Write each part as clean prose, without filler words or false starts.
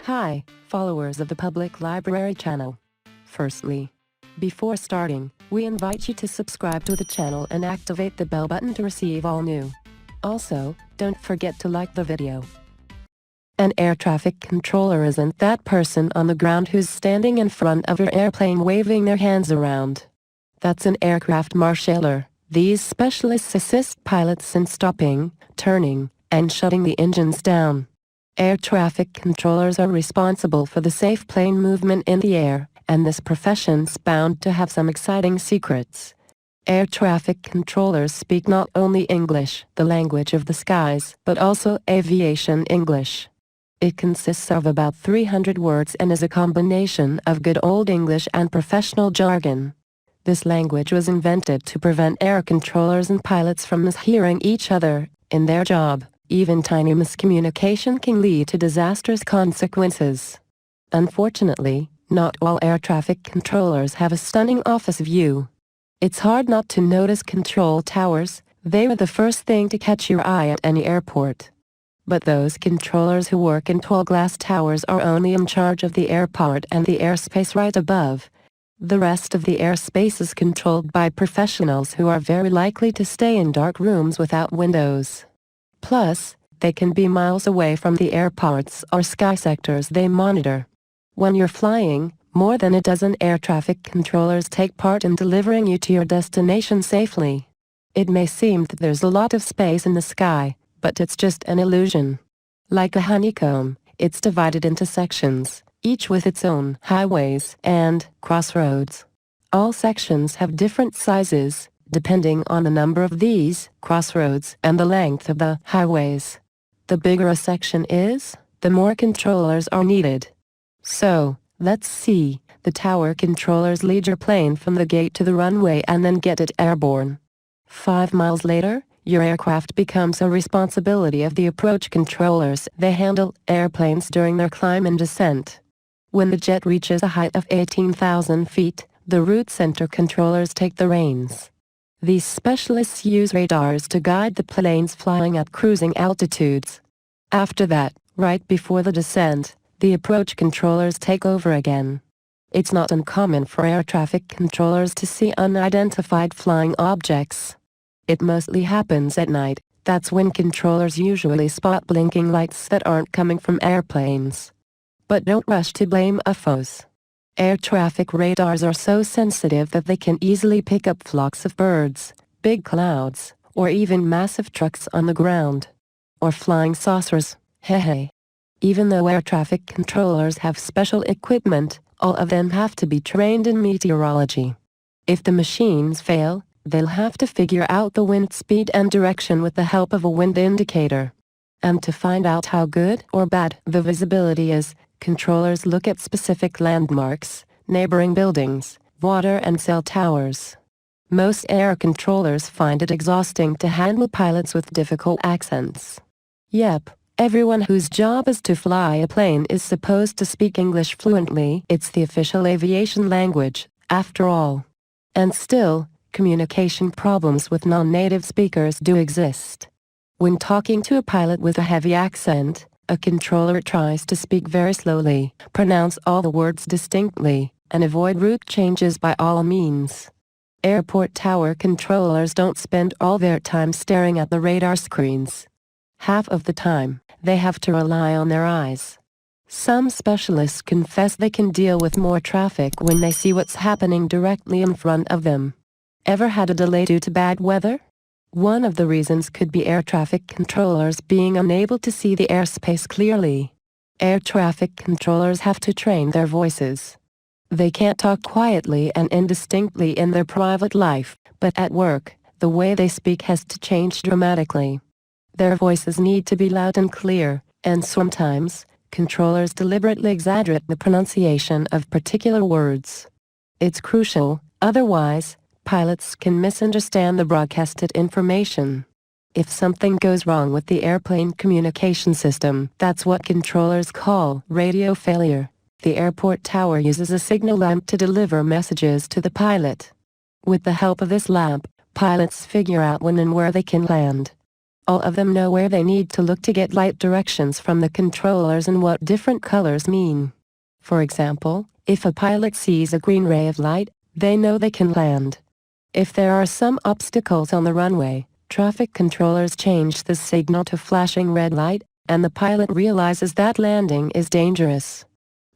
Hi, followers of the Public Library channel. Firstly, before starting, we invite you to subscribe to the channel and activate the bell button to receive all new. Also, don't forget to like the video. An air traffic controller isn't that person on the ground who's standing in front of your airplane waving their hands around. That's an aircraft marshaller. These specialists assist pilots in stopping, turning, and shutting the engines down. Air traffic controllers are responsible for the safe plane movement in the air, and this profession's bound to have some exciting secrets. Air traffic controllers speak not only English, the language of the skies, but also aviation English. It consists of about 300 words and is a combination of good old English and professional jargon. This language was invented to prevent air controllers and pilots from mishearing each other in their job. Even tiny miscommunication can lead to disastrous consequences. Unfortunately, not all air traffic controllers have a stunning office view. It's hard not to notice control towers. They are the first thing to catch your eye at any airport. But those controllers who work in tall glass towers are only in charge of the airport and the airspace right above. The rest of the airspace is controlled by professionals who are very likely to stay in dark rooms without windows. Plus, they can be miles away from the airports or sky sectors they monitor. When you're flying, more than a dozen air traffic controllers take part in delivering you to your destination safely. It may seem that there's a lot of space in the sky, but it's just an illusion. Like a honeycomb, it's divided into sections, each with its own highways and crossroads. All sections have different sizes, depending on the number of these crossroads and the length of the highways. The bigger a section is, the more controllers are needed. So, let's see, the tower controllers lead your plane from the gate to the runway and then get it airborne. 5 miles later, your aircraft becomes a responsibility of the approach controllers. They handle airplanes during their climb and descent. When the jet reaches a height of 18,000 feet, the route center controllers take the reins. These specialists use radars to guide the planes flying at cruising altitudes. After that, right before the descent, the approach controllers take over again. It's not uncommon for air traffic controllers to see unidentified flying objects. It mostly happens at night. That's when controllers usually spot blinking lights that aren't coming from airplanes. But don't rush to blame UFOs. Air traffic radars are so sensitive that they can easily pick up flocks of birds, big clouds, or even massive trucks on the ground. Or flying saucers, hey. Even though air traffic controllers have special equipment, all of them have to be trained in meteorology. If the machines fail, they'll have to figure out the wind speed and direction with the help of a wind indicator. And to find out how good or bad the visibility is, controllers look at specific landmarks, neighboring buildings, water and cell towers. Most air controllers find it exhausting to handle pilots with difficult accents. Yep, everyone whose job is to fly a plane is supposed to speak English fluently. It's the official aviation language, after all. And still, communication problems with non-native speakers do exist. When talking to a pilot with a heavy accent, a controller tries to speak very slowly, pronounce all the words distinctly, and avoid route changes by all means. Airport tower controllers don't spend all their time staring at the radar screens. Half of the time, they have to rely on their eyes. Some specialists confess they can deal with more traffic when they see what's happening directly in front of them. Ever had a delay due to bad weather? One of the reasons could be air traffic controllers being unable to see the airspace clearly. Air traffic controllers have to train their voices. They can't talk quietly and indistinctly in their private life, but at work, the way they speak has to change dramatically. Their voices need to be loud and clear, and sometimes, controllers deliberately exaggerate the pronunciation of particular words. It's crucial, otherwise, pilots can misunderstand the broadcasted information. If something goes wrong with the airplane communication system, that's what controllers call radio failure. The airport tower uses a signal lamp to deliver messages to the pilot. With the help of this lamp, pilots figure out when and where they can land. All of them know where they need to look to get light directions from the controllers and what different colors mean. For example, if a pilot sees a green ray of light, they know they can land. If there are some obstacles on the runway, traffic controllers change the signal to flashing red light, and the pilot realizes that landing is dangerous.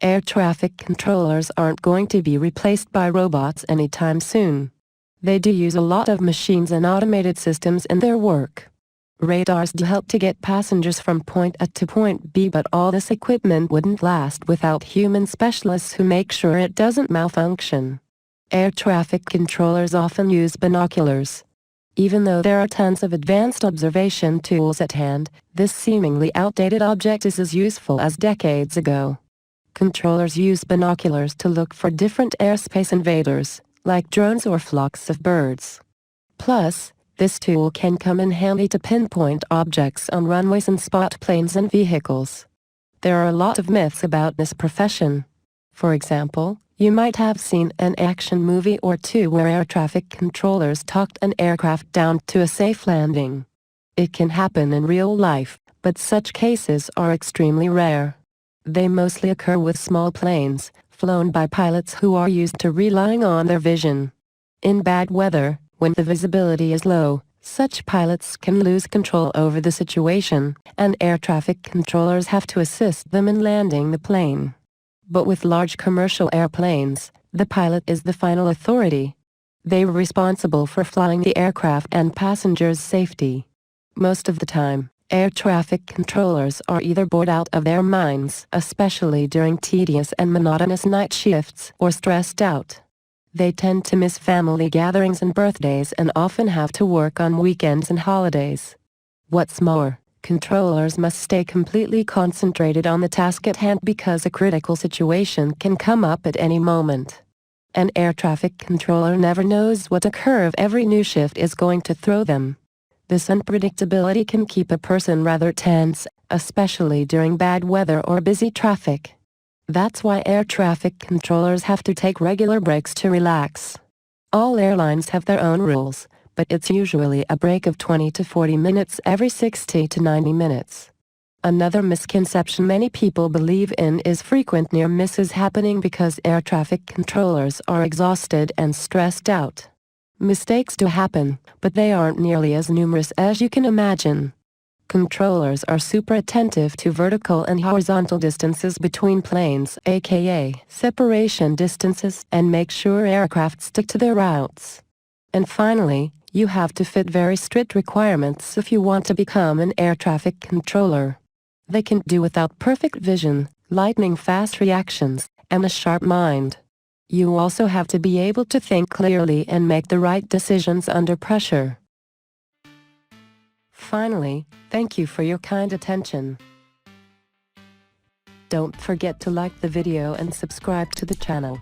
Air traffic controllers aren't going to be replaced by robots anytime soon. They do use a lot of machines and automated systems in their work. Radars do help to get passengers from point A to point B, but all this equipment wouldn't last without human specialists who make sure it doesn't malfunction. Air traffic controllers often use binoculars. Even though there are tons of advanced observation tools at hand, this seemingly outdated object is as useful as decades ago. Controllers use binoculars to look for different airspace invaders, like drones or flocks of birds. Plus, this tool can come in handy to pinpoint objects on runways and spot planes and vehicles. There are a lot of myths about this profession. For example, you might have seen an action movie or two where air traffic controllers talked an aircraft down to a safe landing. It can happen in real life, but such cases are extremely rare. They mostly occur with small planes, flown by pilots who are used to relying on their vision. In bad weather, when the visibility is low, such pilots can lose control over the situation, and air traffic controllers have to assist them in landing the plane. But with large commercial airplanes, the pilot is the final authority. They are responsible for flying the aircraft and passengers' safety. Most of the time, air traffic controllers are either bored out of their minds, especially during tedious and monotonous night shifts, or stressed out. They tend to miss family gatherings and birthdays and often have to work on weekends and holidays. What's more, controllers must stay completely concentrated on the task at hand because a critical situation can come up at any moment. An air traffic controller never knows what a curve every new shift is going to throw them. This unpredictability can keep a person rather tense, especially during bad weather or busy traffic. That's why air traffic controllers have to take regular breaks to relax. All airlines have their own rules, but it's usually a break of 20 to 40 minutes every 60 to 90 minutes. Another misconception many people believe in is frequent near misses happening because air traffic controllers are exhausted and stressed out. Mistakes do happen, but they aren't nearly as numerous as you can imagine. Controllers are super attentive to vertical and horizontal distances between planes, aka separation distances, and make sure aircraft stick to their routes. And finally, you have to fit very strict requirements if you want to become an air traffic controller. They can do without perfect vision, lightning-fast reactions, and a sharp mind. You also have to be able to think clearly and make the right decisions under pressure. Finally, thank you for your kind attention. Don't forget to like the video and subscribe to the channel.